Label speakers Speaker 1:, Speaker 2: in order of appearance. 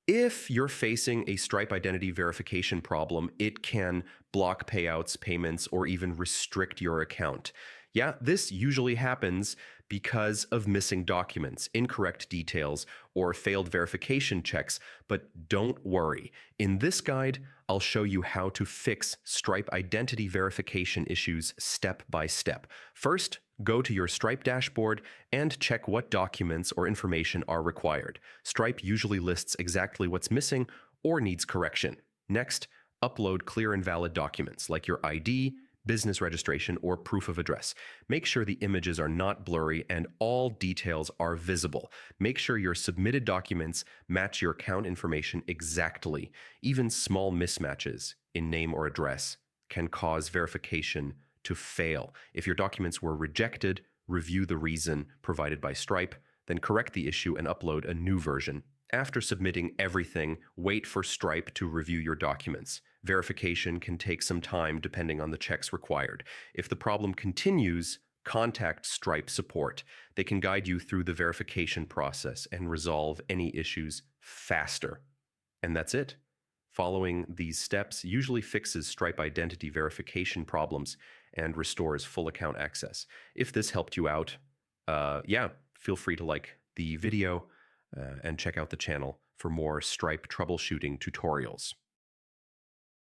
Speaker 1: If you're facing a Stripe identity verification problem, it can block payouts, payments, or even restrict your account. Yeah, this usually happens because of missing documents, incorrect details, or failed verification checks. But don't worry. In this guide, I'll show you how to fix Stripe identity verification issues step by step. First, go to your Stripe dashboard and check what documents or information are required. Stripe usually lists exactly what's missing or needs correction. Next, upload clear and valid documents like your ID, business registration, or proof of address. Make sure the images are not blurry and all details are visible. Make sure your submitted documents match your account information exactly. Even small mismatches in name or address can cause verification to fail. If your documents were rejected, review the reason provided by Stripe, then correct the issue and upload a new version. After submitting everything, wait for Stripe to review your documents. Verification can take some time depending on the checks required. If the problem continues, contact Stripe support. They can guide you through the verification process and resolve any issues faster. And that's it. Following these steps usually fixes Stripe identity verification problems and restores full account access. If this helped you out, feel free to like the video and check out the channel for more Stripe troubleshooting tutorials.